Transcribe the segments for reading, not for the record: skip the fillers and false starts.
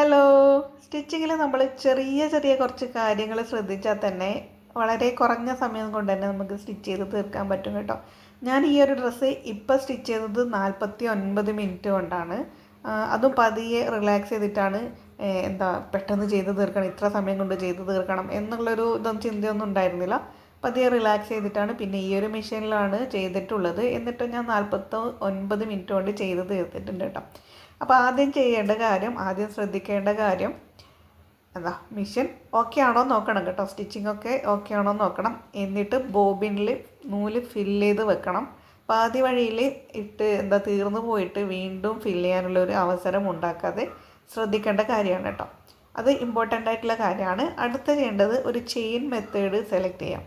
Hello. സ്റ്റിച്ചിങ്ങിൽ നമ്മൾ ചെറിയ ചെറിയ കുറച്ച് കാര്യങ്ങൾ ശ്രദ്ധിച്ചാൽ തന്നെ വളരെ കുറഞ്ഞ സമയം കൊണ്ട് തന്നെ നമുക്ക് സ്റ്റിച്ച് ചെയ്ത് തീർക്കാൻ പറ്റും കേട്ടോ. ഞാൻ ഈ ഒരു ഡ്രസ്സ് ഇപ്പോൾ സ്റ്റിച്ച് ചെയ്തത് 49 മിനിറ്റ് കൊണ്ടാണ്. അതും പതിയെ റിലാക്സ് ചെയ്തിട്ടാണ്. പെട്ടെന്ന് ചെയ്ത് തീർക്കണം, ഇത്ര സമയം കൊണ്ട് ചെയ്ത് തീർക്കണം എന്നുള്ളൊരു ചിന്തയൊന്നും ഉണ്ടായിരുന്നില്ല. പതിയെ റിലാക്സ് ചെയ്തിട്ടാണ് പിന്നെ ഈ ഒരു മെഷീനിലാണ് ചെയ്തിട്ടുള്ളത്. എന്നിട്ട് ഞാൻ 49 മിനിറ്റ് കൊണ്ട് ചെയ്ത് തീർത്തിട്ടുണ്ട് കേട്ടോ. അപ്പോൾ ആദ്യം ശ്രദ്ധിക്കേണ്ട കാര്യം മെഷീൻ ഓക്കെ ആണോ നോക്കണം കേട്ടോ. സ്റ്റിച്ചിങ് ഒക്കെ ഓക്കെ ആണോ നോക്കണം. എന്നിട്ട് ബോബിനിൽ നൂല് ഫില്ല് ചെയ്ത് വെക്കണം. പാതി വഴിയിൽ ഇട്ട് തീർന്നു പോയിട്ട് വീണ്ടും ഫില്ല് ചെയ്യാനുള്ളൊരു അവസരം ഉണ്ടാക്കാതെ ശ്രദ്ധിക്കേണ്ട കാര്യമാണ് കേട്ടോ. അത് ഇമ്പോർട്ടൻ്റ് ആയിട്ടുള്ള കാര്യമാണ്. അടുത്ത ചെയ്യേണ്ടത് ഒരു ചെയിൻ മെത്തേഡ് സെലക്ട് ചെയ്യാം.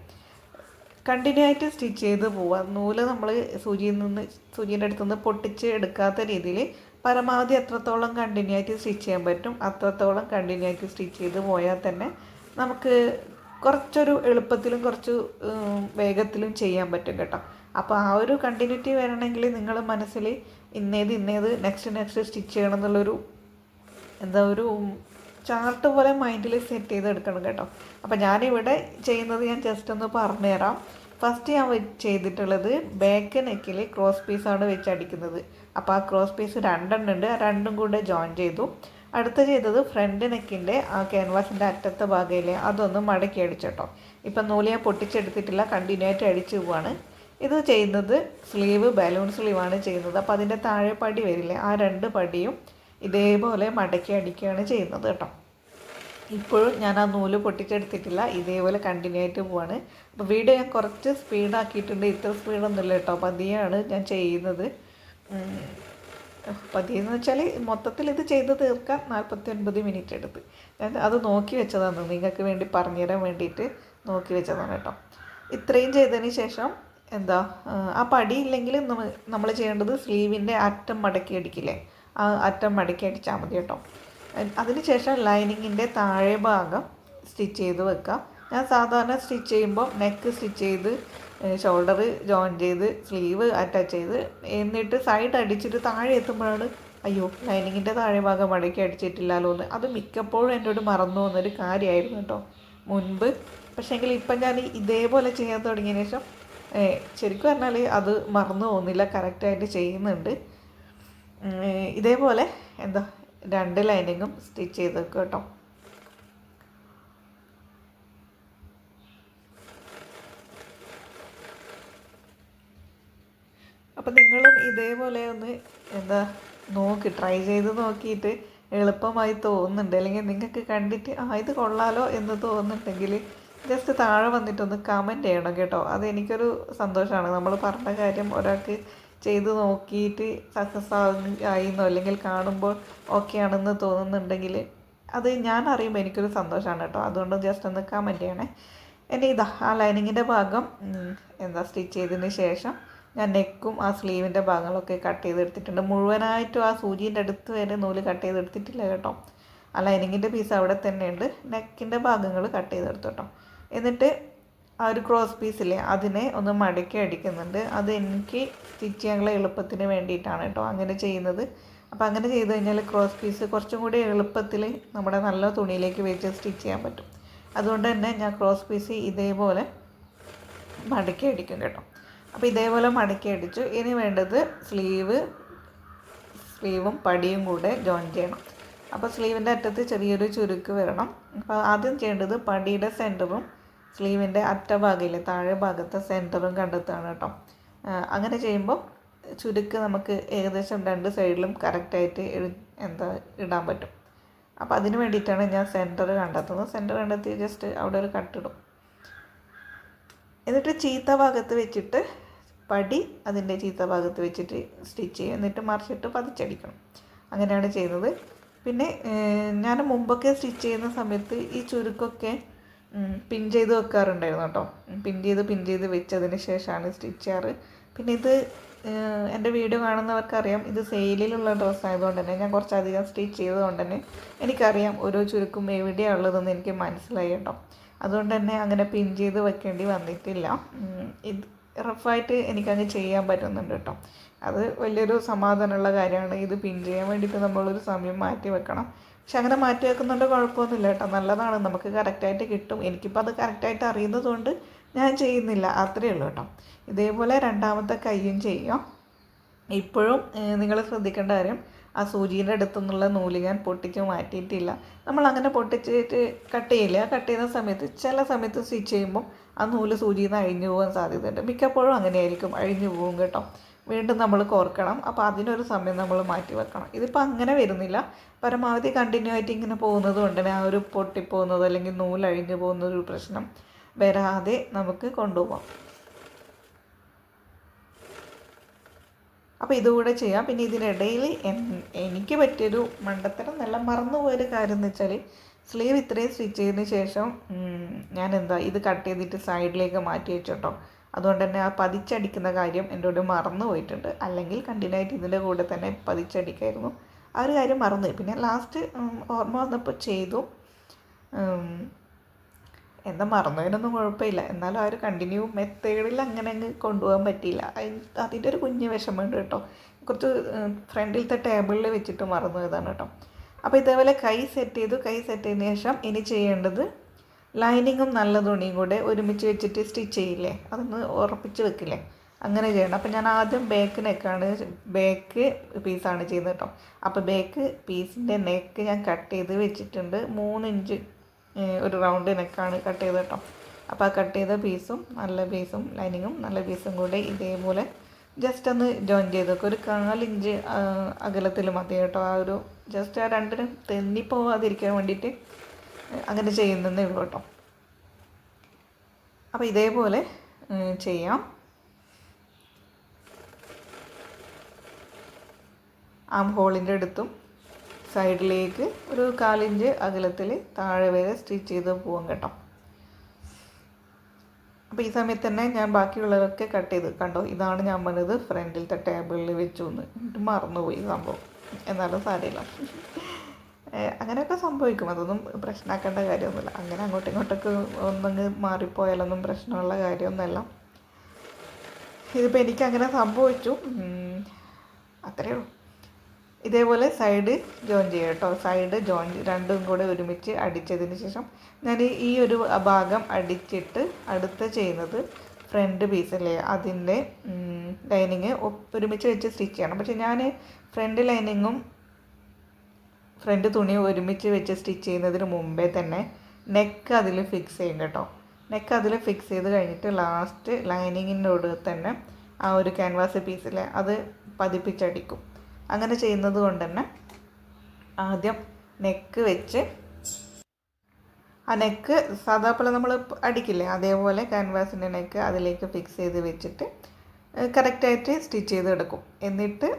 കണ്ടിന്യൂ ആയിട്ട് സ്റ്റിച്ച് ചെയ്ത് പോവാം. നൂല് നമ്മൾ സൂചീൻ്റെ അടുത്തുനിന്ന് പൊട്ടിച്ച് എടുക്കാത്ത രീതിയിൽ പരമാവധി എത്രത്തോളം കണ്ടിന്യൂ ആയിട്ട് സ്റ്റിച്ച് ചെയ്യാൻ പറ്റും അത്രത്തോളം കണ്ടിന്യൂ ആയിട്ട് സ്റ്റിച്ച് ചെയ്ത് പോയാൽ തന്നെ നമുക്ക് കുറച്ചൊരു എളുപ്പത്തിലും കുറച്ച് വേഗത്തിലും ചെയ്യാൻ പറ്റും കേട്ടോ. അപ്പോൾ ആ ഒരു കണ്ടിന്യൂറ്റി വരണമെങ്കിൽ നിങ്ങൾ മനസ്സിൽ ഇന്നേത് നെക്സ്റ്റ് സ്റ്റിച്ച് ചെയ്യണം എന്നുള്ളൊരു ഒരു ചാർട്ട് പോലെ മൈൻഡിൽ സെറ്റ് ചെയ്തെടുക്കണം കേട്ടോ. അപ്പോൾ ഞാനിവിടെ ചെയ്യുന്നത് ഞാൻ ജസ്റ്റ് ഒന്ന് പറഞ്ഞുതരാം. ഫസ്റ്റ് ഞാൻ ചെയ്തിട്ടുള്ളത് ബാക്ക് നെക്കിൽ ക്രോസ് പീസാണ് വെച്ച് അടിക്കുന്നത്. അപ്പോൾ ആ ക്രോസ് പീസ് 2 ഉണ്ട്, ആ 2 കൂടെ ജോയിൻ ചെയ്തു. അടുത്ത ചെയ്തത് ഫ്രണ്ട് നെക്കിൻ്റെ ആ ക്യാൻവാസിൻ്റെ അറ്റത്തെ ഭാഗമില്ലേ അതൊന്ന് മടക്കി അടിച്ചോട്ടോ. ഇപ്പം നൂല് ഞാൻ പൊട്ടിച്ചെടുത്തിട്ടില്ല, കണ്ടിന്യൂ ആയിട്ട് അടിച്ചു പോവാണ്. ഇത് ചെയ്യുന്നത് ബലൂൺ സ്ലീവാണ് ചെയ്യുന്നത്. അപ്പോൾ അതിൻ്റെ താഴെ പടി വരില്ലേ, ആ 2 പടിയും ഇതേപോലെ മടക്കി അടിക്കുകയാണ് ചെയ്യുന്നത് കേട്ടോ. ഇപ്പോഴും ഞാൻ ആ നൂല് പൊട്ടിച്ചെടുത്തിട്ടില്ല, ഇതേപോലെ കണ്ടിന്യൂ ആയിട്ട് പോവാണ്. അപ്പോൾ വീഡിയോ ഞാൻ കുറച്ച് സ്പീഡാക്കിയിട്ടുണ്ട്, ഇത്ര സ്പീഡൊന്നുമില്ല കേട്ടോ. പതിയാണ് ഞാൻ ചെയ്യുന്നത്. പതിയെന്ന് വെച്ചാൽ മൊത്തത്തിൽ ഇത് ചെയ്ത് തീർക്കാൻ 49 മിനിറ്റ് എടുത്ത്. ഞാൻ അത് നോക്കി വെച്ചതാണ്, നിങ്ങൾക്ക് വേണ്ടി പറഞ്ഞുതരാൻ വേണ്ടിയിട്ട് നോക്കി വെച്ചതാണ് കേട്ടോ. ഇത്രയും ചെയ്തതിന് ശേഷം ആ പടി ഇല്ലെങ്കിൽ നമ്മൾ ചെയ്യേണ്ടത് സ്ലീവിൻ്റെ അറ്റം മടക്കി അടിക്കില്ലേ, ആ അറ്റം മടക്കി അടിച്ചാൽ മതി കേട്ടോ. അതിനുശേഷം ലൈനിങ്ങിൻ്റെ താഴെ ഭാഗം സ്റ്റിച്ച് ചെയ്ത് വെക്കുക. ഞാൻ സാധാരണ സ്റ്റിച്ച് ചെയ്യുമ്പോൾ നെക്ക് സ്റ്റിച്ച് ചെയ്ത് ഷോൾഡർ ജോയിൻ ചെയ്ത് സ്ലീവ് അറ്റാച്ച് ചെയ്ത് എന്നിട്ട് സൈഡ് അടിച്ചിട്ട് താഴെ എത്തുമ്പോഴാണ് അയ്യോ ലൈനിങ്ങിൻ്റെ താഴെ ഭാഗം മടക്കി അടിച്ചിട്ടില്ലല്ലോ എന്ന്. അത് മിക്കപ്പോഴും എന്നോട് മറന്നു പോകുന്നൊരു കാര്യമായിരുന്നു കേട്ടോ മുൻപ്. പക്ഷേങ്കിൽ ഇപ്പം ഞാൻ ഇതേപോലെ ചെയ്യാൻ തുടങ്ങിയതിന് ശേഷം ശരിക്കും പറഞ്ഞാൽ അത് മറന്നു പോകുന്നില്ല, കറക്റ്റായിട്ട് ചെയ്യുന്നുണ്ട്. ഇതേപോലെ 2 ലൈനിങ്ങും സ്റ്റിച്ച് ചെയ്ത് വെക്കുക കേട്ടോ. അപ്പം നിങ്ങളും ഇതേപോലെ ഒന്ന് ട്രൈ ചെയ്ത് നോക്കിയിട്ട് എളുപ്പമായി തോന്നുന്നുണ്ട്, അല്ലെങ്കിൽ നിങ്ങൾക്ക് കണ്ടിട്ട് ഇത് കൊള്ളാലോ എന്ന് തോന്നുന്നുണ്ടെങ്കിൽ ജസ്റ്റ് താഴെ വന്നിട്ടൊന്ന് കമൻറ്റ് ചെയ്യണം കേട്ടോ. അതെനിക്കൊരു സന്തോഷമാണ്. നമ്മൾ പറഞ്ഞ കാര്യം ഒരാൾക്ക് ചെയ്ത് നോക്കിയിട്ട് സക്സസ് ആയിന്നോ അല്ലെങ്കിൽ കാണുമ്പോൾ ഓക്കെ ആണെന്ന് തോന്നുന്നുണ്ടെങ്കിൽ അത് ഞാൻ അറിയുമ്പോൾ എനിക്കൊരു സന്തോഷമാണ് കേട്ടോ. അതുകൊണ്ട് ജസ്റ്റ് ഒന്ന് കമൻറ്റ് ചെയ്യണേ. ഇനി ആ ലൈനിങ്ങിൻ്റെ ഭാഗം സ്റ്റിച്ച് ചെയ്തതിന് ശേഷം ഞാൻ നെക്കും ആ സ്ലീവിൻ്റെ ഭാഗങ്ങളൊക്കെ കട്ട് ചെയ്തെടുത്തിട്ടുണ്ട്. മുഴുവനായിട്ടും ആ സൂചീൻ്റെ അടുത്ത് വരെ നൂല് കട്ട് ചെയ്തെടുത്തിട്ടില്ല കേട്ടോ. ആ ലൈനിങ്ങിൻ്റെ പീസ് അവിടെ തന്നെയുണ്ട്. നെക്കിൻ്റെ ഭാഗങ്ങൾ കട്ട് ചെയ്തെടുത്തു കേട്ടോ. എന്നിട്ട് ആ ഒരു ക്രോസ് പീസില്ലേ അതിനെ ഒന്ന് മടക്കി അടിക്കുന്നുണ്ട്. അത് എനിക്ക് സ്റ്റിച്ച് ചെയ്യാനുള്ള എളുപ്പത്തിന് വേണ്ടിയിട്ടാണ് കേട്ടോ അങ്ങനെ ചെയ്യുന്നത്. അപ്പോൾ അങ്ങനെ ചെയ്ത് കഴിഞ്ഞാൽ ക്രോസ് പീസ് കുറച്ചും കൂടി എളുപ്പത്തിൽ നമ്മുടെ നല്ല തുണിയിലേക്ക് വെച്ച് സ്റ്റിച്ച് ചെയ്യാൻ പറ്റും. അതുകൊണ്ട് തന്നെ ഞാൻ ക്രോസ് പീസ് ഇതേപോലെ മടക്കി അടിക്കും കേട്ടോ. അപ്പോൾ ഇതേപോലെ മടക്കി അടിച്ചു. ഇനി വേണ്ടത് സ്ലീവും പടിയും കൂടെ ജോയിൻ ചെയ്യണം. അപ്പോൾ സ്ലീവിൻ്റെ അറ്റത്ത് ചെറിയൊരു ചുരുക്ക് വരണം. അപ്പോൾ ആദ്യം ചെയ്യേണ്ടത് പടിയുടെ സെൻറ്ററും സ്ലീവിൻ്റെ അറ്റഭാഗമില്ലേ താഴെ ഭാഗത്തെ സെൻറ്ററും കണ്ടെത്തുകയാണ് കേട്ടോ. അങ്ങനെ ചെയ്യുമ്പോൾ ചുരുക്ക് നമുക്ക് ഏകദേശം 2 സൈഡിലും കറക്റ്റായിട്ട് ഇടാൻ പറ്റും. അപ്പോൾ അതിന് വേണ്ടിയിട്ടാണ് ഞാൻ സെൻറ്റർ കണ്ടെത്തുന്നത്. സെൻറ്റർ കണ്ടെത്തി ജസ്റ്റ് അവിടെ ഒരു കട്ടിടും. എന്നിട്ട് ചീത്ത ഭാഗത്ത് വെച്ചിട്ട് പടി അതിൻ്റെ ചീത്ത ഭാഗത്ത് വെച്ചിട്ട് സ്റ്റിച്ച് ചെയ്യും. എന്നിട്ട് മറിച്ചിട്ട് പതിച്ചടിക്കണം. അങ്ങനെയാണ് ചെയ്യുന്നത്. പിന്നെ ഞാൻ മുമ്പൊക്കെ സ്റ്റിച്ച് ചെയ്യുന്ന സമയത്ത് ഈ ചുരുക്കൊക്കെ പിൻ ചെയ്ത് വെക്കാറുണ്ടായിരുന്നു കേട്ടോ. പിൻ ചെയ്ത് വെച്ചതിന് ശേഷമാണ് സ്റ്റിച്ച് ചെയ്യാറ്. പിന്നെ ഇത് എൻ്റെ വീഡിയോ കാണുന്നവർക്കറിയാം, ഇത് സെയിലിലുള്ള ഡ്രസ്സ് ആയതുകൊണ്ട് തന്നെ ഞാൻ കുറച്ചധികം സ്റ്റിച്ച് ചെയ്തതുകൊണ്ട് തന്നെ എനിക്കറിയാം ഓരോ ചുരുക്കും എവിടെയാണ് ഉള്ളതെന്ന് എനിക്ക് മനസ്സിലായി കേട്ടോ. അതുകൊണ്ട് തന്നെ അങ്ങനെ പിൻ ചെയ്ത് വെക്കേണ്ടി വന്നിട്ടില്ല. ഇത് റഫായിട്ട് എനിക്കങ്ങ് ചെയ്യാൻ പറ്റുന്നുണ്ട് കേട്ടോ. അത് വലിയൊരു സമാധാനമുള്ള കാര്യമാണ്. ഇത് പിൻ ചെയ്യാൻ വേണ്ടിയിട്ട് നമ്മളൊരു സമയം മാറ്റി വെക്കണം. പക്ഷെ അങ്ങനെ മാറ്റി വെക്കുന്നുണ്ട് കുഴപ്പമൊന്നുമില്ല കേട്ടോ, നല്ലതാണ്, നമുക്ക് കറക്റ്റായിട്ട് കിട്ടും. എനിക്കിപ്പോൾ അത് കറക്റ്റായിട്ട് അറിയുന്നത് കൊണ്ട് ഞാൻ ചെയ്യുന്നില്ല, അത്രയേ ഉള്ളൂ കേട്ടോ. ഇതേപോലെ രണ്ടാമത്തെ കൈയും ചെയ്യാം. ഇപ്പോഴും നിങ്ങൾ ശ്രദ്ധിക്കേണ്ട കാര്യം, ആ സൂചീൻ്റെ അടുത്തുനിന്നുള്ള നൂല് ഞാൻ പൊട്ടിച്ച് മാറ്റിയിട്ടില്ല. നമ്മളങ്ങനെ പൊട്ടിച്ചിട്ട് കട്ട് ചെയ്യില്ല. കട്ട് ചെയ്യുന്ന സമയത്ത് ചില സമയത്ത് സ്റ്റിച്ച് ചെയ്യുമ്പോൾ ആ നൂല് സൂചിയിൽ നിന്ന് അഴിഞ്ഞു പോകാൻ സാധ്യതയുണ്ട്. മിക്കപ്പോഴും അങ്ങനെയായിരിക്കും, അഴിഞ്ഞു പോകും കേട്ടോ. വീണ്ടും നമ്മൾ കോർക്കണം. അപ്പോൾ അതിനൊരു സമയം നമ്മൾ മാറ്റി വെക്കണം. ഇതിപ്പോൾ അങ്ങനെ വരുന്നില്ല, പരമാവധി കണ്ടിന്യൂ ആയിട്ട് ഇങ്ങനെ പോകുന്നത് കൊണ്ട് തന്നെ ആ ഒരു പൊട്ടിപ്പോകുന്നത് അല്ലെങ്കിൽ നൂല് അഴിഞ്ഞു പോകുന്നൊരു പ്രശ്നം വരാതെ നമുക്ക് കൊണ്ടുപോകാം. അപ്പോൾ ഇതുകൂടെ ചെയ്യാം. പിന്നെ ഇതിനിടയിൽ എനിക്ക് പറ്റിയൊരു മണ്ടത്തരം നല്ല മറന്നുപോയൊരു കാര്യം എന്ന് വെച്ചാൽ, സ്ലീവ് ഇത്രയും സ്റ്റിച്ച് ചെയ്തതിന് ശേഷം ഞാൻ ഇത് കട്ട് ചെയ്തിട്ട് സൈഡിലേക്ക് മാറ്റി വെച്ചോട്ടോ. അതുകൊണ്ട് തന്നെ ആ പതിച്ചടിക്കുന്ന കാര്യം എൻ്റെ കൂടെ മറന്നു പോയിട്ടുണ്ട്. അല്ലെങ്കിൽ കണ്ടിന്യൂ ആയിട്ട് ഇതിൻ്റെ കൂടെ തന്നെ പതിച്ചടിക്കായിരുന്നു. ആ ഒരു കാര്യം മറന്നുപോയി. പിന്നെ ലാസ്റ്റ് ഓർമ്മ വന്നപ്പോൾ ചെയ്തു. എന്താ മറന്നതിനൊന്നും കുഴപ്പമില്ല, എന്നാലും ആ ഒരു കണ്ടിന്യൂ മെത്തേഡിൽ അങ്ങനെ അങ്ങ് കൊണ്ടുപോകാൻ പറ്റിയില്ല. അതിൻ്റെ ഒരു കുഞ്ഞ് വിഷമമുണ്ട് കേട്ടോ. കുറച്ച് ഫ്രണ്ടിലത്തെ ടേബിളിൽ വെച്ചിട്ട് മറന്നു പോയതാണ് കേട്ടോ. അപ്പോൾ ഇതേപോലെ കൈ സെറ്റ് ചെയ്തു. കൈ സെറ്റ് ചെയ്തതിന് ശേഷം ഇനി ചെയ്യേണ്ടത് ലൈനിങ്ങും നല്ല തുണിയും കൂടെ ഒരുമിച്ച് വെച്ചിട്ട് സ്റ്റിച്ച് ചെയ്യില്ലേ, അതൊന്ന് ഉറപ്പിച്ച് വെക്കില്ലേ, അങ്ങനെ ചെയ്യണം. അപ്പോൾ ഞാൻ ആദ്യം ബാക്ക് പീസാണ് ചെയ്യുന്നത് കേട്ടോ. അപ്പോൾ ബാക്ക് പീസിൻ്റെ നെക്ക് ഞാൻ കട്ട് ചെയ്ത് വെച്ചിട്ടുണ്ട്. 3 ഇഞ്ച് ഒരു റൗണ്ട് നെക്കാണ് കട്ട് ചെയ്തത് കേട്ടോ. അപ്പോൾ ആ കട്ട് ചെയ്ത പീസും നല്ല പീസും ലൈനിങ്ങും നല്ല പീസും കൂടെ ഇതേപോലെ ജസ്റ്റ് ഒന്ന് ജോയിൻ ചെയ്ത് വെക്കും. ഒരു 4 ഇഞ്ച് അകലത്തിൽ മതി കേട്ടോ. ആ ഒരു ജസ്റ്റ് ആ രണ്ടിനും തെന്നിപ്പോവാതിരിക്കാൻ വേണ്ടിയിട്ട് അങ്ങനെ ചെയ്യുന്നതേ ഉള്ളൂ കേട്ടോ. അപ്പോൾ ഇതേപോലെ ചെയ്യാം. ആം ഹോളിൻ്റെ അടുത്തും സൈഡിലേക്ക് ഒരു 4 ഇഞ്ച് അകലത്തിൽ താഴെ വരെ സ്റ്റിച്ച് ചെയ്ത് പോകാം കേട്ടോ. അപ്പോൾ ഈ സമയത്ത് തന്നെ ഞാൻ ബാക്കിയുള്ളതൊക്കെ കട്ട് ചെയ്ത് കണ്ടോ. ഇതാണ് ഞാൻ പറഞ്ഞത് ഫ്രണ്ടിലത്തെ ടേബിളിൽ വെച്ചു എന്ന്. എന്നിട്ട് മറന്നുപോയി സംഭവം, എന്നാലും സാരമില്ല. അങ്ങനെയൊക്കെ സംഭവിക്കും, അതൊന്നും പ്രശ്നമാക്കേണ്ട കാര്യമൊന്നുമില്ല. അങ്ങനെ അങ്ങോട്ടും ഇങ്ങോട്ടൊക്കെ ഒന്നങ്ങ് മാറിപ്പോയാലൊന്നും പ്രശ്നമുള്ള കാര്യമൊന്നുമല്ല. ഇതിപ്പോൾ എനിക്കങ്ങനെ സംഭവിച്ചു, അത്രയേ ഉള്ളൂ. ഇതേപോലെ സൈഡ് ജോയിൻ ചെയ്യുക കേട്ടോ. സൈഡ് ജോയിൻ രണ്ടും കൂടെ ഒരുമിച്ച് അടിച്ചതിന് ശേഷം ഞാൻ ഈ ഒരു ഭാഗം അടിച്ചിട്ട് അടുത്ത് ചെയ്യുന്നത് ഫ്രണ്ട് പീസല്ലേ അതിൻ്റെ ലൈനിങ് ഒരുമിച്ച് വെച്ച് സ്റ്റിച്ച് ചെയ്യണം. പക്ഷെ ഞാൻ ഫ്രണ്ട് ലൈനിങ്ങും ഫ്രണ്ട് തുണിയും ഒരുമിച്ച് വെച്ച് സ്റ്റിച്ച് ചെയ്യുന്നതിന് മുമ്പേ തന്നെ നെക്ക് അതിൽ ഫിക്സ് ചെയ്യും കേട്ടോ. നെക്ക് അതിൽ ഫിക്സ് ചെയ്ത് കഴിഞ്ഞിട്ട് ലാസ്റ്റ് ലൈനിങ്ങിനോട് തന്നെ ആ ഒരു ക്യാൻവാസ് പീസിൽ അത് പതിപ്പിച്ചടിക്കും. അങ്ങനെ ചെയ്യുന്നത് കൊണ്ട് തന്നെ ആദ്യം നെക്ക് വെച്ച് ആ നെക്ക് സാധാരണ നമ്മൾ അടിക്കില്ലേ അതേപോലെ ക്യാൻവാസിൻ്റെ നെക്ക് അതിലേക്ക് ഫിക്സ് ചെയ്ത് വെച്ചിട്ട് കറക്റ്റായിട്ട് സ്റ്റിച്ച് ചെയ്ത് എടുക്കും. എന്നിട്ട്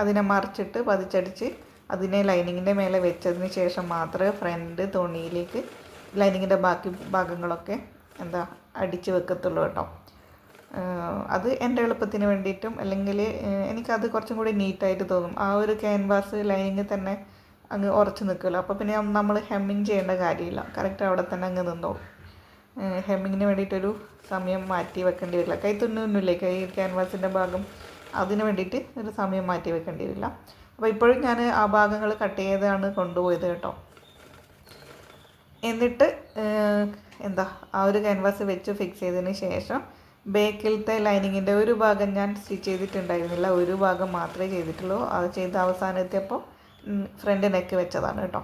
അതിനെ മറിച്ചിട്ട് പതിച്ചടിച്ച് അതിനെ ലൈനിങ്ങിൻ്റെ മേലെ വെച്ചതിന് ശേഷം മാത്രമേ ഫ്രണ്ട് തുണിയിലേക്ക് ലൈനിങ്ങിൻ്റെ ബാക്കി ഭാഗങ്ങളൊക്കെ അടിച്ച് വെക്കത്തുള്ളൂ കേട്ടോ. അത് എൻ്റെ എളുപ്പത്തിന് വേണ്ടിയിട്ടും അല്ലെങ്കിൽ എനിക്കത് കുറച്ചും കൂടി നീറ്റായിട്ട് തോന്നും. ആ ഒരു ക്യാൻവാസ് ലൈനിങ് തന്നെ അങ്ങ് ഉറച്ച് നിൽക്കുമല്ലോ, അപ്പോൾ പിന്നെ നമ്മൾ ഹെമ്മിങ് ചെയ്യേണ്ട കാര്യമില്ല, കറക്റ്റ് അവിടെ തന്നെ അങ്ങ് നിന്നോളും. ഹെമ്മിങ്ങിന് വേണ്ടിയിട്ടൊരു സമയം മാറ്റി വെക്കേണ്ടി വരില്ല. കൈ തുന്നൊന്നുമില്ലേ, കൈ ക്യാൻവാസിൻ്റെ ഭാഗം അതിന് വേണ്ടിയിട്ട് ഒരു സമയം മാറ്റി വെക്കേണ്ടി വരില്ല. അപ്പോൾ ഇപ്പോഴും ഞാൻ ആ ഭാഗങ്ങൾ കട്ട് ചെയ്താണ് കൊണ്ടുപോയത് കേട്ടോ. എന്നിട്ട് ആ ഒരു ക്യാൻവാസ് വെച്ച് ഫിക്സ് ചെയ്തതിന് ശേഷം ബാക്കിലത്തെ ലൈനിങ്ങിൻ്റെ ഒരു ഭാഗം ഞാൻ സ്റ്റിച്ച് ചെയ്തിട്ടുണ്ടായിരുന്നില്ല, ഒരു ഭാഗം മാത്രമേ ചെയ്തിട്ടുള്ളൂ. അത് ചെയ്ത് അവസാനത്തെപ്പോൾ ഫ്രണ്ട് നെക്ക് വെച്ചതാണ് കേട്ടോ.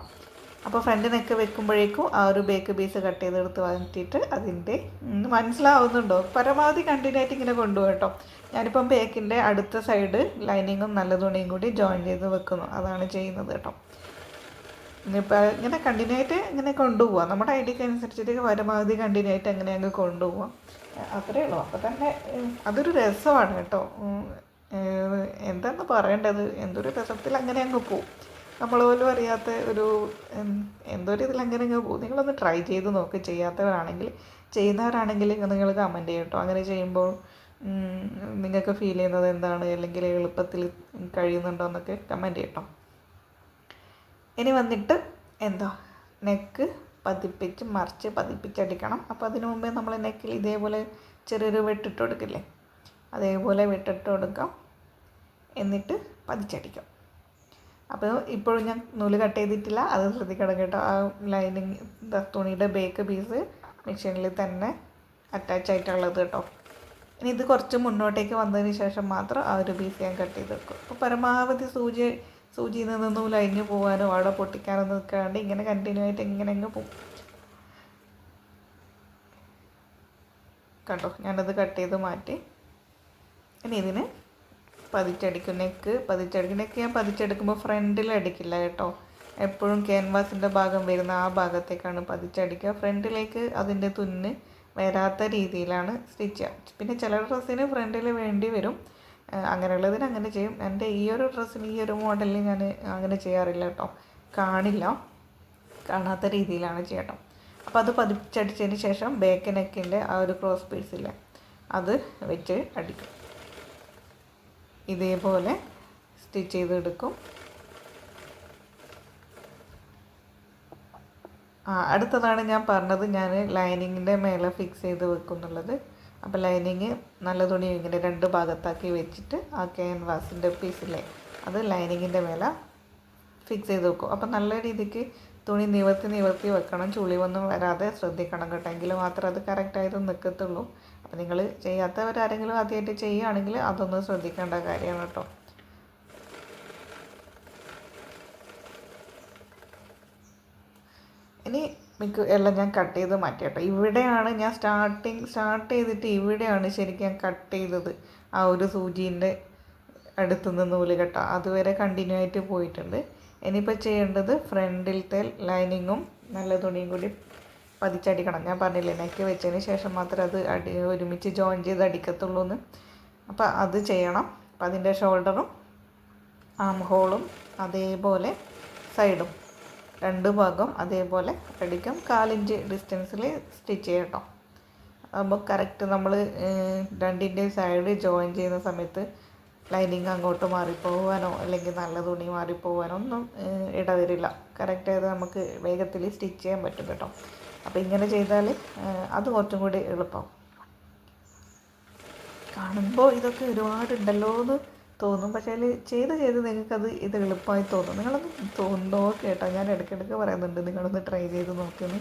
അപ്പോൾ ഫ്രണ്ട് നെക്ക് വെക്കുമ്പോഴേക്കും ആ ഒരു ബാക്ക് പീസ് കട്ട് ചെയ്തെടുത്ത് മാറ്റിയിട്ട് അതിൻ്റെ മനസ്സിലാവുന്നുണ്ടോ, പരമാവധി കണ്ടിന്യൂ ആയിട്ട് ഇങ്ങനെ കൊണ്ടുപോകും കേട്ടോ. ഞാനിപ്പം ബാക്കിൻ്റെ അടുത്ത സൈഡ് ലൈനിങ്ങും നല്ല തുണിയും കൂടി ജോയിൻ ചെയ്ത് വെക്കുന്നു, അതാണ് ചെയ്യുന്നത് കേട്ടോ. ഇനിയിപ്പോൾ ഇങ്ങനെ കണ്ടിന്യൂ ആയിട്ട് ഇങ്ങനെ കൊണ്ടുപോകാം, നമ്മുടെ ഐഡിയക്ക് അനുസരിച്ചിട്ട് പരമാവധി കണ്ടിന്യൂ ആയിട്ട് അങ്ങനെ അങ്ങ് കൊണ്ടുപോകാം, അത്രയേ ഉള്ളൂ. അപ്പോൾ തന്നെ അതൊരു രസമാണ് കേട്ടോ. എന്താണെന്ന് പറയേണ്ടത്, എന്തൊരു രസത്തിൽ അങ്ങനെ അങ്ങ് പോവും, നമ്മൾ പോലും അറിയാത്ത ഒരു എന്തൊരു ഇതിൽ അങ്ങനെ അങ്ങ് പോകും. നിങ്ങളൊന്ന് ട്രൈ ചെയ്ത് നോക്ക്, ചെയ്യുന്നവരാണെങ്കിൽ നിങ്ങൾ കമൻറ്റ് ചെയ്യും കേട്ടോ. അങ്ങനെ ചെയ്യുമ്പോൾ നിങ്ങൾക്ക് ഫീൽ ചെയ്യുന്നത് എന്താണ്, അല്ലെങ്കിൽ എളുപ്പത്തിൽ കഴിയുന്നുണ്ടോ എന്നൊക്കെ കമൻറ്റ് ചെയ്യട്ടോ. ഇനി വന്നിട്ട് നെക്ക് പതിപ്പിച്ച് മറിച്ച് പതിപ്പിച്ചടിക്കണം. അപ്പോൾ അതിനു മുമ്പേ നമ്മൾ നെക്കിൽ ഇതേപോലെ ചെറിയൊരു വെട്ടിട്ട് കൊടുക്കില്ലേ, അതേപോലെ വെട്ടിട്ട് കൊടുക്കാം. എന്നിട്ട് പതിച്ചടിക്കാം. അപ്പോൾ ഇപ്പോഴും ഞാൻ നൂല് കട്ട് ചെയ്തിട്ടില്ല, അത് ശ്രദ്ധിക്കണം കേട്ടോ. ആ ലൈനിങ് തുണിയുടെ ബേക്ക് പീസ് മെഷീനിൽ തന്നെ അറ്റാച്ച് ആയിട്ടുള്ളത് കേട്ടോ. ഇനി ഇത് കുറച്ച് മുന്നോട്ടേക്ക് വന്നതിന് ശേഷം മാത്രം ആ ഒരു പീസ് ഞാൻ കട്ട് ചെയ്ത് വെക്കും. അപ്പോൾ പരമാവധി സൂചിയിൽ നിന്ന് നൂല് അഴിഞ്ഞു പോകാനോ അവിടെ പൊട്ടിക്കാനോ നിൽക്കാണ്ട് ഇങ്ങനെ കണ്ടിന്യൂ ആയിട്ട് ഇങ്ങനെ അങ്ങ് പോകും. കണ്ടോ, ഞാനത് കട്ട് ചെയ്ത് മാറ്റി. ഇനി ഇതിന് പതിച്ചടിക്കും. നെക്ക് ഞാൻ പതിച്ചെടുക്കുമ്പോൾ ഫ്രണ്ടിൽ അടിക്കില്ല കേട്ടോ. എപ്പോഴും ക്യാൻവാസിൻ്റെ ഭാഗം വരുന്ന ആ ഭാഗത്തേക്കാണ് പതിച്ചടിക്കുക. ഫ്രണ്ടിലേക്ക് അതിൻ്റെ തുന്ന് വരാത്ത രീതിയിലാണ് സ്റ്റിച്ച് ചെയ്യുക. പിന്നെ ചില ഡ്രസ്സിന് ഫ്രണ്ടിൽ വേണ്ടി വരും, അങ്ങനെയുള്ളതിന് അങ്ങനെ ചെയ്യും. എൻ്റെ ഈ ഒരു ഡ്രസ്സിന് ഈ ഒരു മോഡലിൽ ഞാൻ അങ്ങനെ ചെയ്യാറില്ല കേട്ടോ. കാണാത്ത രീതിയിലാണ് ചെയ്യട്ടോ. അപ്പോൾ അത് പതിച്ചടിച്ചതിന് ശേഷം ബാക്ക് നെക്കിൻ്റെ ആ ഒരു ക്രോസ് പീസില്ലേ അത് വെച്ച് അടിക്കും. ഇതേപോലെ സ്റ്റിച്ച് ചെയ്തെടുക്കും. അടുത്തതാണ് ഞാൻ പറഞ്ഞത്, ഞാൻ ലൈനിങ്ങിൻ്റെ മേലെ ഫിക്സ് ചെയ്ത് വെക്കും എന്നുള്ളത്. അപ്പോൾ ലൈനിങ് നല്ല തുണി ഇങ്ങനെ 2 ഭാഗത്താക്കി വെച്ചിട്ട് ആ ക്യാൻവാസിൻ്റെ പീസില്ലേ അത് ലൈനിങ്ങിൻ്റെ മേലെ ഫിക്സ് ചെയ്ത് വെക്കും. അപ്പോൾ നല്ല രീതിക്ക് തുണി നിവർത്തി വെക്കണം, ചുളിവൊന്നും വരാതെ ശ്രദ്ധിക്കണം കേട്ടോ. എങ്കിൽ മാത്രം അത് കറക്റ്റായിട്ട് നിൽക്കത്തുള്ളൂ. അപ്പോൾ നിങ്ങൾ ചെയ്യാത്തവരാരെങ്കിലും ആദ്യമായിട്ട് ചെയ്യുകയാണെങ്കിൽ അതൊന്ന് ശ്രദ്ധിക്കേണ്ട കാര്യമാണ് കേട്ടോ. ഇനി എല്ലാം ഞാൻ കട്ട് ചെയ്ത് മാറ്റി കേട്ടോ. ഇവിടെയാണ് ഞാൻ സ്റ്റാർട്ട് ചെയ്തിട്ട് ഇവിടെയാണ് ശരിക്കും ഞാൻ കട്ട് ചെയ്തത്. ആ ഒരു സൂചീൻ്റെ അടുത്തുനിന്ന് നൂല് കേട്ടോ, അതുവരെ കണ്ടിന്യൂ ആയിട്ട് പോയിട്ടുണ്ട്. ഇനിയിപ്പോൾ ചെയ്യേണ്ടത് ഫ്രണ്ടിലത്തെ ലൈനിങ്ങും നല്ല തുണിയും കൂടി പതിച്ചടിക്കണം. ഞാൻ പറഞ്ഞില്ലേ, നെക്ക് വെച്ചതിന് ശേഷം മാത്രമേ അത് ഒരുമിച്ച് ജോയിൻ ചെയ്ത് അടിക്കത്തുള്ളൂ എന്ന്. അപ്പോൾ അത് ചെയ്യണം. അപ്പം അതിൻ്റെ ഷോൾഡറും ആം ഹോളും അതേപോലെ സൈഡും 2 ഭാഗം അതേപോലെ അടിക്കും. 1/4 ഇഞ്ച് ഡിസ്റ്റൻസിൽ സ്റ്റിച്ച് ചെയ്യട്ടോ. അപ്പോൾ കറക്റ്റ് നമ്മൾ 2ൻ്റെ സൈഡ് ജോയിൻ ചെയ്യുന്ന സമയത്ത് ലൈനിങ് അങ്ങോട്ട് മാറിപ്പോകാനോ അല്ലെങ്കിൽ നല്ല തുണി മാറിപ്പോകാനോ ഒന്നും ഇടവരില്ല. കറക്റ്റായത് നമുക്ക് വേഗത്തിൽ സ്റ്റിച്ച് ചെയ്യാൻ പറ്റും കേട്ടോ. അപ്പോൾ ഇങ്ങനെ ചെയ്താൽ അത് കുറച്ചും കൂടി എളുപ്പം. കാണുമ്പോൾ ഇതൊക്കെ ഒരുപാടുണ്ടല്ലോ എന്ന് തോന്നും, പക്ഷേ ചെയ്ത് നിങ്ങൾക്കത് ഇത് എളുപ്പമായി തോന്നും. നിങ്ങളൊന്ന് തോന്നുന്നോ കേട്ടോ. ഞാൻ ഇടയ്ക്കിടയ്ക്ക് പറയുന്നുണ്ട്, നിങ്ങളൊന്ന് ട്രൈ ചെയ്ത് നോക്കിയൊന്ന്.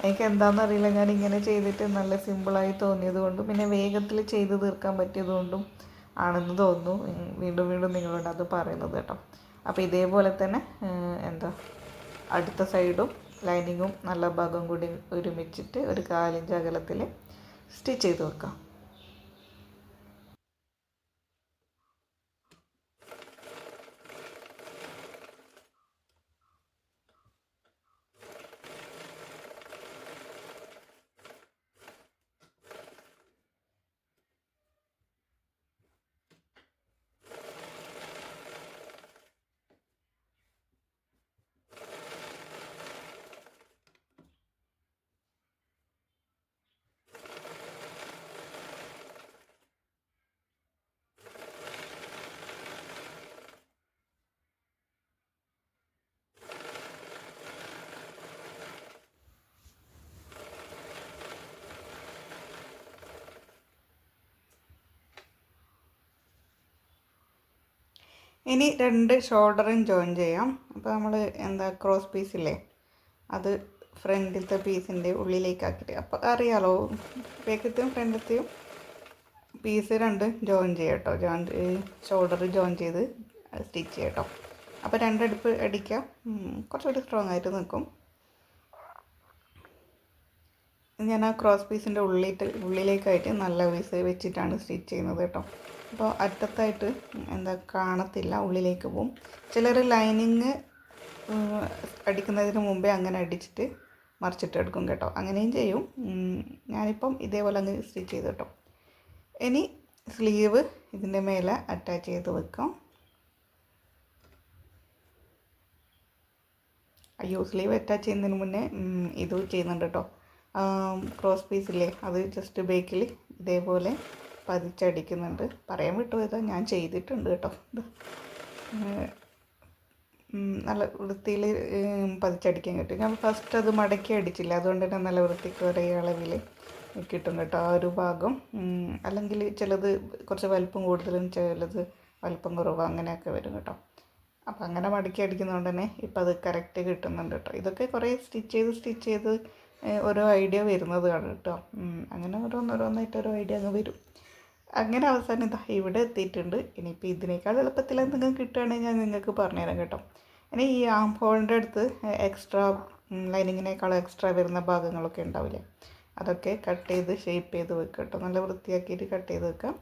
എനിക്ക് എന്താണെന്നറിയില്ല, ഞാൻ ഇങ്ങനെ ചെയ്തിട്ട് നല്ല സിമ്പിളായി തോന്നിയത് കൊണ്ടും പിന്നെ വേഗത്തിൽ ചെയ്ത് തീർക്കാൻ പറ്റിയത് കൊണ്ടും ആണെന്ന് തോന്നുന്നു വീണ്ടും നിങ്ങളോട് അത് പറയുന്നത് കേട്ടോ. അപ്പോൾ ഇതേപോലെ തന്നെ അടുത്ത സൈഡും ലൈനിങ്ങും നല്ല ഭാഗം കൂടി ഒരുമിച്ചിട്ട് ഒരു 1/4 ഇഞ്ച് അകലത്തിൽ സ്റ്റിച്ച് ചെയ്ത് വെക്കാം. ഇനി 2 ഷോൾഡറും ജോയിൻ ചെയ്യാം. അപ്പോൾ നമ്മൾ ക്രോസ് പീസില്ലേ അത് ഫ്രണ്ടിലത്തെ പീസിൻ്റെ ഉള്ളിലേക്കാക്കിയിട്ട്, അപ്പോൾ അറിയാലോ ബാക്കത്തെയും ഫ്രണ്ടിലത്തെയും പീസ് 2 ജോയിൻ ചെയ്യാം കേട്ടോ. ഷോൾഡർ ജോയിൻ ചെയ്ത് സ്റ്റിച്ച് ചെയ്യാം കേട്ടോ. അപ്പോൾ 2 അടുപ്പ് അടിക്കുക, കുറച്ചുകൂടി സ്ട്രോങ് ആയിട്ട് നിൽക്കും. ഞാൻ ആ ക്രോസ് പീസിൻ്റെ ഉള്ളിലേക്കായിട്ട് നല്ല പീസ് വെച്ചിട്ടാണ് സ്റ്റിച്ച് ചെയ്യുന്നത് കേട്ടോ. അപ്പോൾ അറ്റത്തായിട്ട് കാണത്തില്ല, ഉള്ളിലേക്ക് പോവും. ചിലർ ലൈനിങ് അടിക്കുന്നതിന് മുമ്പേ അങ്ങനെ അടിച്ചിട്ട് മറിച്ചിട്ട് എടുക്കും കേട്ടോ, അങ്ങനെയും ചെയ്യും. ഞാനിപ്പം ഇതേപോലെ അങ്ങ് സ്റ്റിച്ച് ചെയ്ത് കേട്ടോ. ഇനി സ്ലീവ് ഇതിൻ്റെ മേലെ അറ്റാച്ച് ചെയ്ത് വെക്കാം. സ്ലീവ് അറ്റാച്ച് ചെയ്യുന്നതിന് മുന്നേ ഇത് ചെയ്യുന്നുണ്ട് കേട്ടോ. ക്രോസ് പീസില്ലേ അത് ജസ്റ്റ് ബേക്കിൽ ഇതേപോലെ പതിച്ചടിക്കുന്നുണ്ട്. പറയാൻ വിട്ടുപോയതാ, ഞാൻ ചെയ്തിട്ടുണ്ട് കേട്ടോ. നല്ല വൃത്തിയിൽ പതിച്ചടിക്കാൻ കിട്ടും. ഞാൻ ഫസ്റ്റ് അത് മടക്കി അടിച്ചില്ല, അതുകൊണ്ട് തന്നെ നല്ല വൃത്തിക്ക് ഒരേ അളവിൽ കിട്ടും കേട്ടോ ആ ഒരു ഭാഗം. അല്ലെങ്കിൽ ചിലത് കുറച്ച് വലിപ്പം കൂടുതലും ചിലത് വലിപ്പം കുറവ് അങ്ങനെയൊക്കെ വരും കേട്ടോ. അപ്പോൾ അങ്ങനെ മടക്കി അടിക്കുന്നതുകൊണ്ട് തന്നെ ഇപ്പം അത് കറക്റ്റ് കിട്ടുന്നുണ്ട് കേട്ടോ. ഇതൊക്കെ കുറേ സ്റ്റിച്ച് ചെയ്ത് ഓരോ ഐഡിയ വരുന്നതാണ് കേട്ടോ. അങ്ങനെ ഓരോന്നായിട്ട് ഓരോ ഐഡിയ അങ്ങ് വരും. അങ്ങനെ അവസാനം ഇതാ ഇവിടെ എത്തിയിട്ടുണ്ട്. ഇനിയിപ്പോൾ ഇതിനേക്കാൾ എളുപ്പത്തിൽ എന്തെങ്കിലും കിട്ടുകയാണെങ്കിൽ ഞാൻ നിങ്ങൾക്ക് പറഞ്ഞുതരാം കേട്ടോ. ഇനി ഈ ആം ഹോളിൻ്റെ അടുത്ത് എക്സ്ട്രാ ലൈനിങ്ങിനേക്കാളും എക്സ്ട്രാ വരുന്ന ഭാഗങ്ങളൊക്കെ ഉണ്ടാവില്ലേ, അതൊക്കെ കട്ട് ചെയ്ത് ഷേപ്പ് ചെയ്ത് വെക്കുക കേട്ടോ. നല്ല വൃത്തിയാക്കിയിട്ട് കട്ട് ചെയ്ത് വെക്കാം.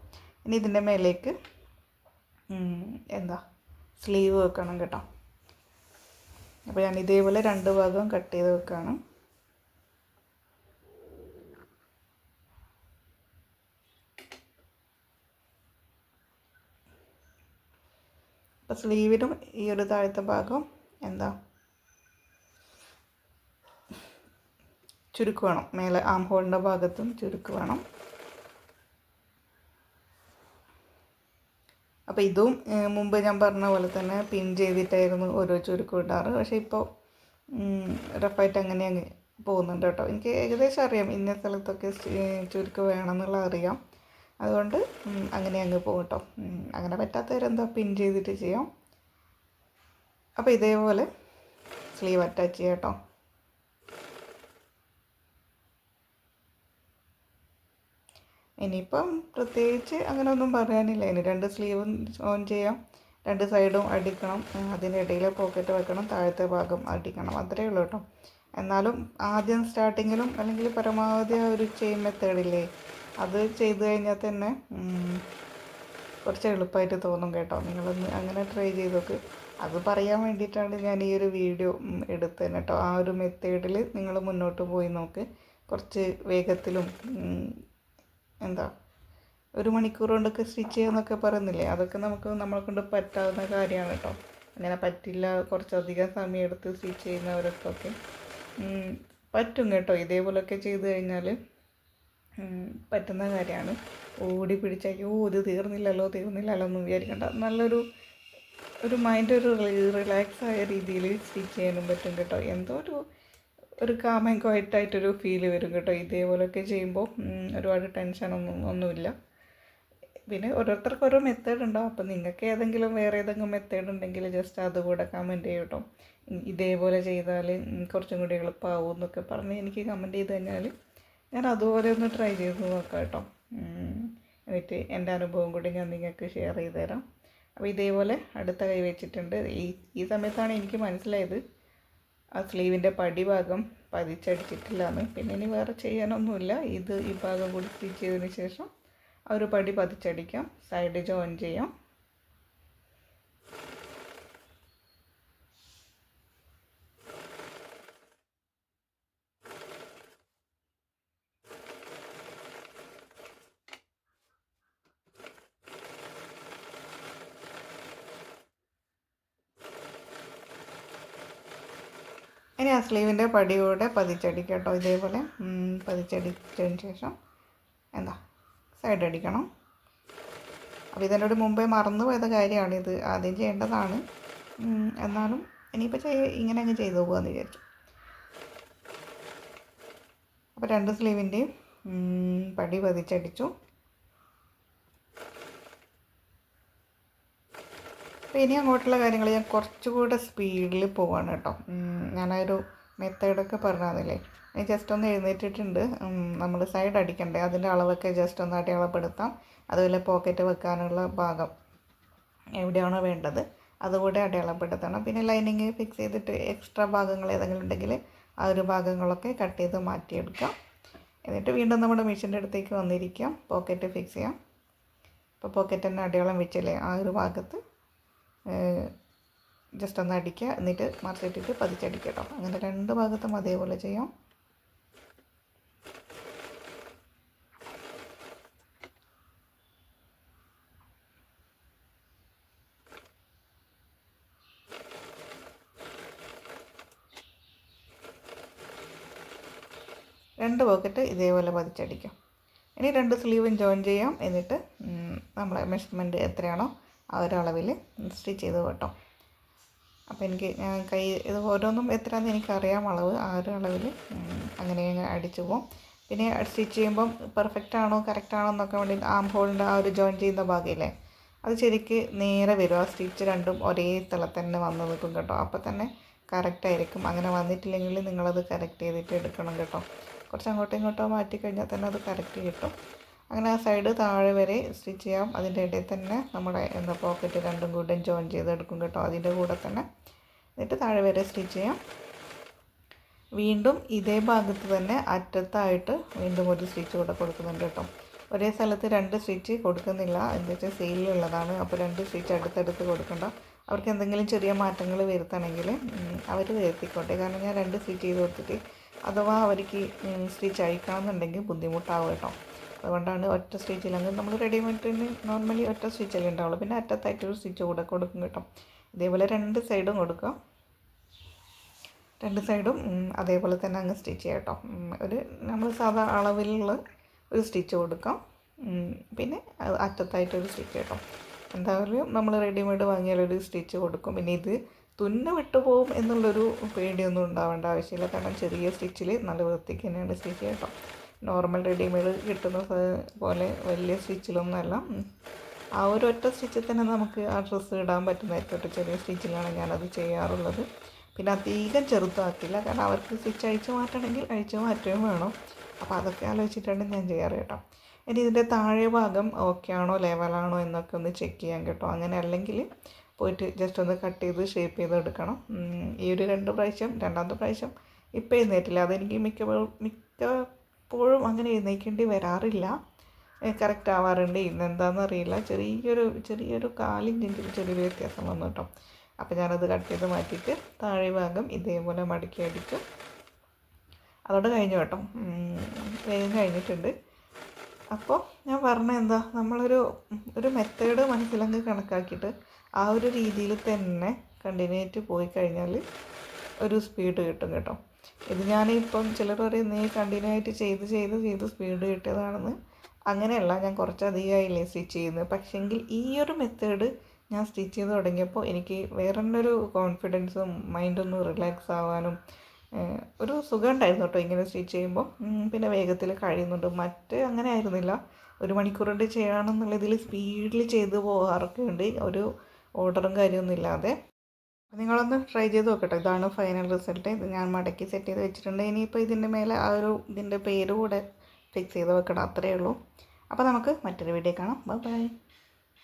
ഇനി ഇതിൻ്റെ മേലേക്ക് സ്ലീവ് വെക്കണം കേട്ടോ. അപ്പോൾ ഞാൻ ഇതേപോലെ 2 ഭാഗവും കട്ട് ചെയ്ത് വെക്കുകയാണ്. അപ്പോൾ സ്ലീവിനും ഈ ഒരു താഴത്തെ ഭാഗം ചുരുക്ക് വേണം. മേലെ ആം ഹോളിൻ്റെ ഭാഗത്തും ചുരുക്ക് വേണം. അപ്പോൾ ഇതും മുമ്പ് ഞാൻ പറഞ്ഞ പോലെ തന്നെ പിൻ ചെയ്തിട്ടായിരുന്നു ഓരോ ചുരുക്കും ഇടാറ്. പക്ഷേ ഇപ്പോൾ റഫായിട്ട് അങ്ങനെ അങ്ങ് പോകുന്നുണ്ട് കേട്ടോ. എനിക്ക് ഏകദേശം അറിയാം ഇന്ന സ്ഥലത്തൊക്കെ ചുരുക്ക് വേണമെന്നുള്ള അറിയാം. അതുകൊണ്ട് അങ്ങനെ അങ്ങ് പോകും കേട്ടോ. അങ്ങനെ പറ്റാത്തവരെന്താ പിൻ ചെയ്തിട്ട് ചെയ്യാം. അപ്പോൾ ഇതേപോലെ സ്ലീവ് അറ്റാച്ച് ചെയ്യാം കേട്ടോ. ഇനിയിപ്പം പ്രത്യേകിച്ച് അങ്ങനെ ഒന്നും പറയാനില്ല. ഇനി 2 സ്ലീവും ഓൺ ചെയ്യാം, 2 സൈഡും അടിക്കണം, അതിനിടയിൽ പോക്കറ്റ് വെക്കണം, താഴത്തെ ഭാഗം അടിക്കണം, അത്രയേ ഉള്ളൂ കേട്ടോ. എന്നാലും ആദ്യം സ്റ്റാർട്ടിങ്ങിലും അല്ലെങ്കിൽ പരമാവധി ആ ഒരു ചെയിൻ മെത്തേഡില്ലേ, അത് ചെയ്ത് കഴിഞ്ഞാൽ തന്നെ കുറച്ച് എളുപ്പമായിട്ട് തോന്നും കേട്ടോ. നിങ്ങളൊന്ന് അങ്ങനെ ട്രൈ ചെയ്ത് നോക്ക്. അത് പറയാൻ വേണ്ടിയിട്ടാണ് ഞാൻ ഈ ഒരു വീഡിയോ എടുത്തത് കേട്ടോ. ആ ഒരു മെത്തേഡിൽ നിങ്ങൾ മുന്നോട്ട് പോയി നോക്ക്. കുറച്ച് വേഗത്തിലും ഒരു മണിക്കൂർ കൊണ്ടൊക്കെ സ്റ്റിച്ച് ചെയ്യുമെന്നൊക്കെ പറയുന്നില്ലേ, അതൊക്കെ നമ്മളെ കൊണ്ട് പറ്റാവുന്ന കാര്യമാണ് കേട്ടോ. അങ്ങനെ പറ്റില്ല, കുറച്ചധികം സമയം എടുത്ത് സ്റ്റിച്ച് ചെയ്യുന്നവർക്കൊക്കെ പറ്റും കേട്ടോ. ഇതേപോലെയൊക്കെ ചെയ്ത് കഴിഞ്ഞാൽ പറ്റുന്ന കാര്യമാണ്. ഓടി പിടിച്ചയ്യോ ഇത് തീർന്നില്ലല്ലോ എന്ന് വിചാരിക്കേണ്ട. നല്ലൊരു മൈൻഡ് റിലാക്സ് ആയ രീതിയിൽ സ്റ്റിച്ച് ചെയ്യാനും പറ്റും കേട്ടോ. എന്തോ ഒരു കാം ആൻഡ് ക്വയറ്റ് ആയിട്ടൊരു ഫീൽ വരും കേട്ടോ. ഇതേപോലെയൊക്കെ ചെയ്യുമ്പോൾ ഒരുപാട് ഒന്നുമില്ല. പിന്നെ ഓരോരുത്തർക്ക് ഓരോ മെത്തേഡ് ഉണ്ടാവും. അപ്പോൾ നിങ്ങൾക്ക് വേറെ ഏതെങ്കിലും മെത്തേഡ് ഉണ്ടെങ്കിൽ ജസ്റ്റ് അതുകൂടെ കമൻറ്റ് ചെയ്യും കേട്ടോ. ഇതേപോലെ ചെയ്താൽ കുറച്ചും കൂടി എളുപ്പമാവും എന്നൊക്കെ പറഞ്ഞ് എനിക്ക് കമൻറ്റ് ചെയ്ത് കഴിഞ്ഞാൽ ഞാൻ അതുപോലെ ഒന്ന് ട്രൈ ചെയ്ത് നോക്കാം കേട്ടോ. എന്നിട്ട് എൻ്റെ അനുഭവം കൂടി ഞാൻ നിങ്ങൾക്ക് ഷെയർ ചെയ്ത് തരാം. അപ്പോൾ ഇതേപോലെ അടുത്ത കൈ വെച്ചിട്ടുണ്ട്. ഈ സമയത്താണ് എനിക്ക് മനസ്സിലായത് ആ സ്ലീവിൻ്റെ പടിഭാഗം പതിച്ചടിച്ചിട്ടില്ലാന്ന്. പിന്നെ ഇനി വേറെ ചെയ്യാനൊന്നുമില്ല. ഈ ഭാഗം കൂടി സ്റ്റിച്ച് ചെയ്തതിന് ശേഷം ആ ഒരു പടി പതിച്ചടിക്കാം, സൈഡ് ജോയിൻ ചെയ്യാം. ഇനി ആ സ്ലീവിൻ്റെ പടി കൂടെ പതിച്ചടിക്കാം കേട്ടോ. ഇതേപോലെ പതിച്ചടിച്ചതിന് ശേഷം സൈഡ് അടിക്കണം. അപ്പോൾ ഇതിനോട് മുമ്പേ മറന്നു പോയത് കാര്യമാണിത്, ആദ്യം ചെയ്യേണ്ടതാണ്. എന്നാലും ഇനിയിപ്പോൾ ഇങ്ങനെ അങ്ങ് ചെയ്തു പോകാമെന്ന് വിചാരിച്ചു. അപ്പോൾ 2 സ്ലീവിൻ്റെയും പടി പതിച്ചടിച്ചു. അപ്പോൾ ഇനി അങ്ങോട്ടുള്ള കാര്യങ്ങൾ ഞാൻ കുറച്ചുകൂടെ സ്പീഡിൽ പോവാണ് കേട്ടോ. ഞാനൊരു മെത്തേഡൊക്കെ പറഞ്ഞതല്ലേ, ഞാൻ ജസ്റ്റ് ഒന്ന് എഴുന്നേറ്റിട്ടുണ്ട്. നമ്മൾ സൈഡ് അടിക്കണ്ടേ, അതിൻ്റെ അളവൊക്കെ ജസ്റ്റ് ഒന്ന് അടയാളപ്പെടുത്താം. അതുപോലെ പോക്കറ്റ് വെക്കാനുള്ള ഭാഗം എവിടെയാണോ വേണ്ടത് അതുകൂടെ അടയാളപ്പെടുത്തണം. പിന്നെ ലൈനിങ് ഫിക്സ് ചെയ്തിട്ട് എക്സ്ട്രാ ഭാഗങ്ങൾ ഏതെങ്കിലും ഉണ്ടെങ്കിൽ ആ ഒരു ഭാഗങ്ങളൊക്കെ കട്ട് ചെയ്ത് മാറ്റിയെടുക്കാം. എന്നിട്ട് വീണ്ടും നമ്മുടെ മെഷീൻ്റെ അടുത്തേക്ക് വന്നിരിക്കാം, പോക്കറ്റ് ഫിക്സ് ചെയ്യാം. ഇപ്പോൾ പോക്കറ്റ് തന്നെ അടയാളം വെച്ചില്ലേ, ആ ഒരു ഭാഗത്ത് ജസ്റ്റ് ഒന്ന് അടിക്കുക, എന്നിട്ട് മറിച്ചിട്ടിട്ട് പതിച്ചടിക്കുക കേട്ടോ. അങ്ങനെ 2 ഭാഗത്തും അതേപോലെ ചെയ്യാം. രണ്ട് പോക്കറ്റ് ഇതേപോലെ പതിച്ചടിക്കാം. ഇനി 2 സ്ലീവും ജോയിൻ ചെയ്യാം. എന്നിട്ട് നമ്മളെ മെഷർമെൻറ്റ് എത്രയാണോ ആ ഒരു അളവിൽ സ്റ്റിച്ച് ചെയ്ത് കേട്ടോ. അപ്പോൾ എനിക്ക് ഇത് ഓരോന്നും എത്രയാണെന്ന് എനിക്കറിയാം അളവ്, ആ ഒരു അളവിൽ അങ്ങനെ അടിച്ചു പോകും. പിന്നെ സ്റ്റിച്ച് ചെയ്യുമ്പം പെർഫെക്റ്റ് ആണോ കറക്റ്റ് ആണോ എന്നൊക്കെ വേണ്ടി ആം ഹോളിൻ്റെ ആ ഒരു ജോയിൻ ചെയ്യുന്ന ഭാഗമില്ലേ, അത് ശരിക്ക് നേരെ വരും. ആ സ്റ്റിച്ച് രണ്ടും ഒരേ സ്ഥലത്ത് തന്നെ വന്ന് നിൽക്കും കേട്ടോ. അപ്പോൾ തന്നെ കറക്റ്റായിരിക്കും. അങ്ങനെ വന്നിട്ടില്ലെങ്കിൽ നിങ്ങളത് കറക്റ്റ് ചെയ്തിട്ട് എടുക്കണം കേട്ടോ. കുറച്ച് അങ്ങോട്ടോ ഇങ്ങോട്ടോ മാറ്റി കഴിഞ്ഞാൽ തന്നെ അത് കറക്റ്റ് കിട്ടും. അങ്ങനെ ആ സൈഡ് താഴെ വരെ സ്റ്റിച്ച് ചെയ്യാം. അതിൻ്റെ ഇടയിൽ തന്നെ നമ്മുടെ പോക്കറ്റ് രണ്ടും കൂടെ ജോയിൻ ചെയ്തെടുക്കും കേട്ടോ. അതിൻ്റെ കൂടെ തന്നെ എന്നിട്ട് താഴെ വരെ സ്റ്റിച്ച് ചെയ്യാം. വീണ്ടും ഇതേ ഭാഗത്ത് തന്നെ അറ്റത്തായിട്ട് വീണ്ടും ഒരു സ്റ്റിച്ച് കൂടെ കൊടുക്കുന്നുണ്ട് കേട്ടോ. ഒരേ സ്ഥലത്ത് 2 സ്റ്റിച്ച് കൊടുക്കുന്നില്ല, എന്താ വെച്ചാൽ സെയിലുള്ളതാണ്. അപ്പോൾ 2 സ്റ്റിച്ച് അടുത്തടുത്ത് കൊടുക്കണ്ട. അവർക്ക് എന്തെങ്കിലും ചെറിയ മാറ്റങ്ങൾ വരുത്തണമെങ്കിൽ അവർ വരുത്തിക്കോട്ടെ. കാരണം ഞാൻ 2 സ്റ്റിച്ച് ചെയ്ത് കൊടുത്തിട്ട് അഥവാ അവർക്ക് സ്റ്റിച്ച് അഴിക്കണമെന്നുണ്ടെങ്കിൽ ബുദ്ധിമുട്ടാവും കേട്ടോ. അതുകൊണ്ടാണ് ഒറ്റ സ്റ്റിച്ചില്ലെങ്കിൽ നമ്മൾ റെഡിമെയ്ഡിന് നോർമലി ഒറ്റ സ്റ്റിച്ചല്ലേ ഉണ്ടാവുള്ളൂ. പിന്നെ അറ്റത്തായിട്ടൊരു സ്റ്റിച്ച് കൂടെ കൊടുക്കും കേട്ടോ. ഇതേപോലെ 2 സൈഡും കൊടുക്കുക. 2 സൈഡും അതേപോലെ തന്നെ അങ്ങ് സ്റ്റിച്ച് ചെയ്യാം കേട്ടോ. ഒരു നമ്മൾ സാധാ അളവിലുള്ള ഒരു സ്റ്റിച്ച് കൊടുക്കാം. പിന്നെ അറ്റത്തായിട്ടൊരു സ്റ്റിച്ച് കേട്ടോ. എന്തായാലും നമ്മൾ റെഡിമെയ്ഡ് വാങ്ങിയാലൊരു സ്റ്റിച്ച് കൊടുക്കും. പിന്നെ ഇത് തുന്ന വിട്ടുപോകും എന്നുള്ളൊരു പേടിയൊന്നും ഉണ്ടാവേണ്ട ആവശ്യമില്ല. കാരണം ചെറിയ സ്റ്റിച്ചിൽ നല്ല വൃത്തിക്ക് തന്നെയാണ് സ്റ്റിച്ച് കേട്ടോ. നോർമൽ റെഡിമെയ്ഡ് കിട്ടുന്ന പോലെ വലിയ സ്റ്റിച്ചിലൊന്നുമല്ല. ആ ഒരു ഒറ്റ സ്റ്റിച്ചിൽ തന്നെ നമുക്ക് ആ ഡ്രസ്സ് ഇടാൻ പറ്റുന്നതായിരിക്കും. ചെറിയ സ്റ്റിച്ചിലാണ് ഞാനത് ചെയ്യാറുള്ളത്. പിന്നെ അധികം ചെറുതാക്കില്ല, കാരണം അവർക്ക് സ്റ്റിച്ച് അഴിച്ച് മാറ്റണമെങ്കിൽ അഴിച്ച് മാറ്റുകയും വേണം. അപ്പോൾ അതൊക്കെ ആലോചിച്ചിട്ടാണ് ഞാൻ ചെയ്യാറ് കേട്ടോ. ഇനി ഇതിൻ്റെ താഴെ ഭാഗം ഓക്കെ ആണോ ലെവലാണോ എന്നൊക്കെ ഒന്ന് ചെക്ക് ചെയ്യാം കേട്ടോ. അങ്ങനെ അല്ലെങ്കിൽ പോയിട്ട് ജസ്റ്റ് ഒന്ന് കട്ട് ചെയ്ത് ഷേപ്പ് ചെയ്ത് എടുക്കണം. ഈ ഒരു 2 പ്രാവശ്യം, രണ്ടാമത്തെ പ്രാവശ്യം ഇപ്പം എഴുന്നേറ്റില്ല. അതെനിക്ക് മിക്കപ്പോഴും അങ്ങനെ എഴുന്നേൽക്കേണ്ടി വരാറില്ല, കറക്റ്റ് ആവാറുണ്ട്. ഇന്നെന്താണെന്നറിയില്ല, ചെറിയൊരു 1/4 ഇഞ്ചിൻ്റെ ചെറിയൊരു വ്യത്യാസം വന്നു കേട്ടോ. അപ്പോൾ ഞാനത് കട്ട് ചെയ്ത് മാറ്റിയിട്ട് താഴെ ഭാഗം ഇതേപോലെ മടക്കി അടിക്കും. അതോടെ കഴിഞ്ഞു കേട്ടോ. വേഗം കഴിഞ്ഞിട്ടുണ്ട്. അപ്പോൾ ഞാൻ പറഞ്ഞ എന്താ, നമ്മളൊരു മെത്തേഡ് മനസ്സിലങ്ങ് കണക്കാക്കിയിട്ട് ആ ഒരു രീതിയിൽ തന്നെ കണ്ടിന്യൂ ആയിട്ട് പോയി കഴിഞ്ഞാൽ ഒരു സ്പീഡ് കിട്ടും കേട്ടോ. ഇത് ഞാനിപ്പം ചിലർ പറയുന്നത് കണ്ടിന്യൂ ആയിട്ട് ചെയ്ത് സ്പീഡ് കിട്ടിയതാണെന്ന്. അങ്ങനെയല്ല, ഞാൻ കുറച്ചധികമായില്ലേ സ്റ്റിച്ച് ചെയ്യുന്നത്. പക്ഷേങ്കിൽ ഈ ഒരു മെത്തേഡ് ഞാൻ സ്റ്റിച്ച് ചെയ്ത് തുടങ്ങിയപ്പോൾ എനിക്ക് വേറൊരു കോൺഫിഡൻസും മൈൻഡൊന്ന് റിലാക്സ് ആവാനും ഒരു സുഖം ഉണ്ടായിരുന്നു കേട്ടോ ഇങ്ങനെ സ്റ്റിച്ച് ചെയ്യുമ്പോൾ. പിന്നെ വേഗത്തിൽ കഴിയുന്നുണ്ട്. അങ്ങനെ ആയിരുന്നില്ല, 1 മണിക്കൂർ കൊണ്ട് ചെയ്യണമെന്നുള്ളതിൽ സ്പീഡിൽ ചെയ്ത് പോകാറൊക്കെ ഉണ്ട്, ഒരു ഓർഡറും കാര്യമൊന്നും ഇല്ലാതെ. നിങ്ങളൊന്ന് ട്രൈ ചെയ്ത് നോക്കട്ടെ. ഇതാണ് ഫൈനൽ റിസൾട്ട്. ഇത് ഞാൻ മടക്കി സെറ്റ് ചെയ്ത് വെച്ചിട്ടുണ്ട്. ഇനിയിപ്പോൾ ഇതിൻ്റെ മേലെ ഇതിൻ്റെ പേര് കൂടെ ഫിക്സ് ചെയ്ത് വെക്കണം, അത്രയേ ഉള്ളൂ. അപ്പോൾ നമുക്ക് മറ്റൊരു വീഡിയോ കാണാം. Bye bye.